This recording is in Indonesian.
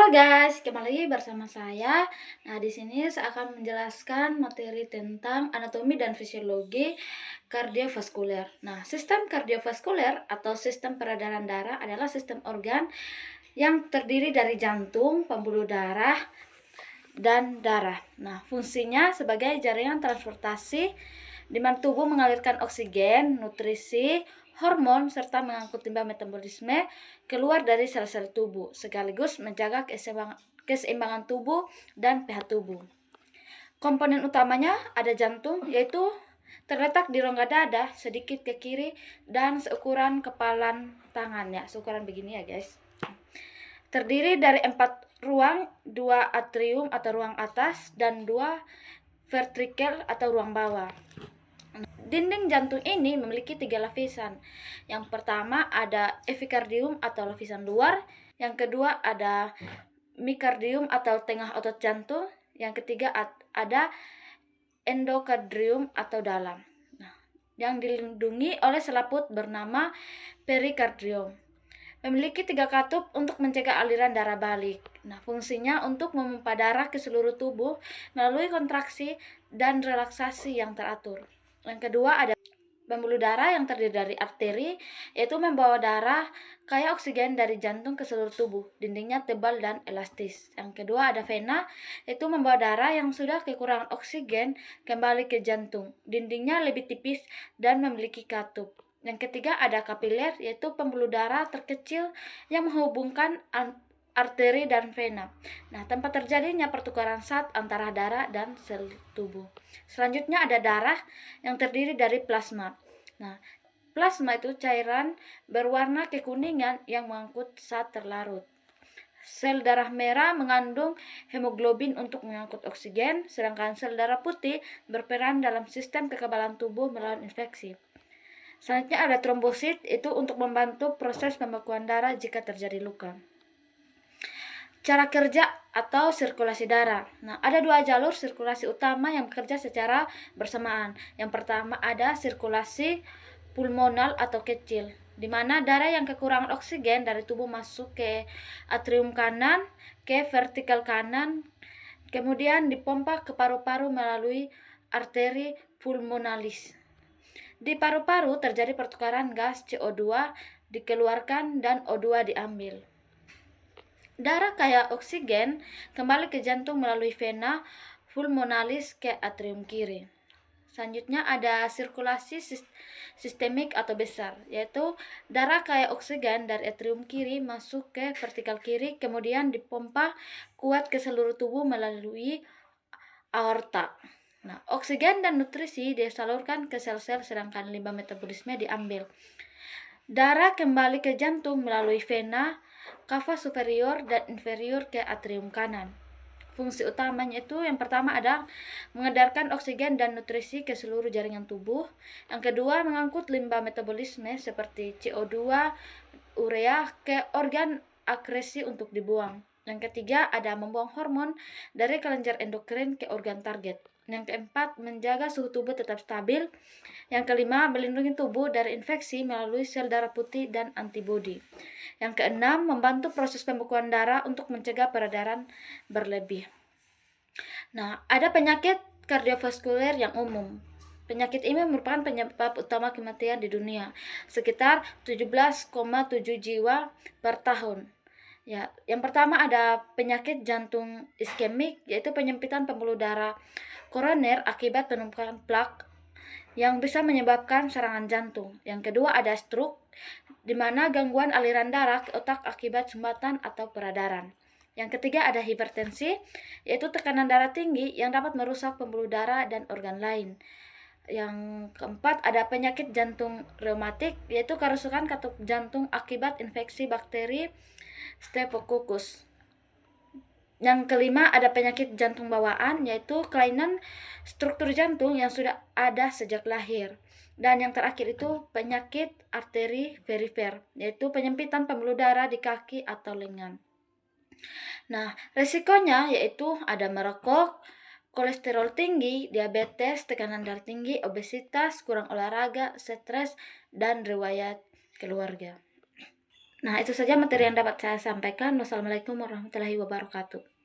Halo guys, kembali lagi bersama saya. Nah, di sini saya akan menjelaskan materi tentang anatomi dan fisiologi kardiovaskuler. Nah, sistem kardiovaskuler atau sistem peredaran darah adalah sistem organ yang terdiri dari jantung, pembuluh darah, dan darah. Nah, fungsinya sebagai jaringan transportasi di mana tubuh mengalirkan oksigen, nutrisi, hormon, serta mengangkut limbah metabolisme keluar dari sel-sel tubuh, sekaligus menjaga keseimbangan tubuh dan pH tubuh. Komponen utamanya ada jantung, yaitu terletak di rongga dada sedikit ke kiri dan seukuran kepalan tangan, ya, seukuran begini ya guys. Terdiri dari 4 ruang, 2 atrium atau ruang atas dan 2 ventrikel atau ruang bawah. Dinding jantung ini memiliki 3 lapisan. Yang pertama ada epikardium atau lapisan luar, yang kedua ada mikardium atau tengah otot jantung, yang ketiga ada endokardrium atau dalam. Nah, yang dilindungi oleh selaput bernama perikardium. Memiliki 3 katup untuk mencegah aliran darah balik. Nah, fungsinya untuk memompa darah ke seluruh tubuh melalui kontraksi dan relaksasi yang teratur. Yang kedua ada pembuluh darah yang terdiri dari arteri, yaitu membawa darah kaya oksigen dari jantung ke seluruh tubuh. Dindingnya tebal dan elastis. Yang kedua ada vena, yaitu membawa darah yang sudah kekurangan oksigen kembali ke jantung. Dindingnya lebih tipis dan memiliki katup. Yang ketiga ada kapiler, yaitu pembuluh darah terkecil yang menghubungkan arteri dan vena. Nah, tempat terjadinya pertukaran zat antara darah dan sel tubuh. Selanjutnya ada darah yang terdiri dari plasma. Nah, plasma itu cairan berwarna kekuningan yang mengangkut zat terlarut. Sel darah merah mengandung hemoglobin untuk mengangkut oksigen, sedangkan sel darah putih berperan dalam sistem kekebalan tubuh melawan infeksi. Selanjutnya ada trombosit, itu untuk membantu proses pembekuan darah jika terjadi luka. Cara kerja atau sirkulasi darah. Nah, ada 2 jalur sirkulasi utama yang bekerja secara bersamaan. Yang pertama ada sirkulasi pulmonal atau kecil, di mana darah yang kekurangan oksigen dari tubuh masuk ke atrium kanan, ke vertikal kanan, kemudian dipompa ke paru-paru melalui arteri pulmonalis. Di paru-paru terjadi pertukaran gas CO2 dikeluarkan dan O2 diambil. Darah kaya oksigen kembali ke jantung melalui vena pulmonalis ke atrium kiri. Selanjutnya ada sirkulasi sistemik atau besar, yaitu darah kaya oksigen dari atrium kiri masuk ke vertikal kiri, kemudian dipompa kuat ke seluruh tubuh melalui aorta. Nah, oksigen dan nutrisi disalurkan ke sel-sel, sedangkan limbah metabolisme diambil. Darah kembali ke jantung melalui vena cava superior dan inferior ke atrium kanan. Fungsi utamanya itu yang pertama ada mengedarkan oksigen dan nutrisi ke seluruh jaringan tubuh. Yang kedua mengangkut limbah metabolisme seperti CO2, urea ke organ akresi untuk dibuang. Yang ketiga ada membuang hormon dari kelenjar endokrin ke organ target. Yang keempat menjaga suhu tubuh tetap stabil. Yang kelima melindungi tubuh dari infeksi melalui sel darah putih dan antibodi. Yang keenam membantu proses pembekuan darah untuk mencegah peredaran berlebih. Nah, ada penyakit kardiovaskuler yang umum. Penyakit ini merupakan penyebab utama kematian di dunia, sekitar 17,7 jiwa per tahun. Ya, yang pertama ada penyakit jantung iskemik, yaitu penyempitan pembuluh darah koroner akibat penumpukan plak yang bisa menyebabkan serangan jantung. Yang kedua ada stroke, di mana gangguan aliran darah ke otak akibat sumbatan atau peradangan. Yang ketiga ada hipertensi, yaitu tekanan darah tinggi yang dapat merusak pembuluh darah dan organ lain. Yang keempat ada penyakit jantung reumatik, yaitu kerusakan katup jantung akibat infeksi bakteri Staphylococcus. Yang kelima ada penyakit jantung bawaan, yaitu kelainan struktur jantung yang sudah ada sejak lahir. Dan yang terakhir itu penyakit arteri perifer, yaitu penyempitan pembuluh darah di kaki atau lengan. Nah, resikonya yaitu ada merokok, kolesterol tinggi, diabetes, tekanan darah tinggi, obesitas, kurang olahraga, stres, dan riwayat keluarga. Nah, itu saja materi yang dapat saya sampaikan. Wassalamualaikum warahmatullahi wabarakatuh.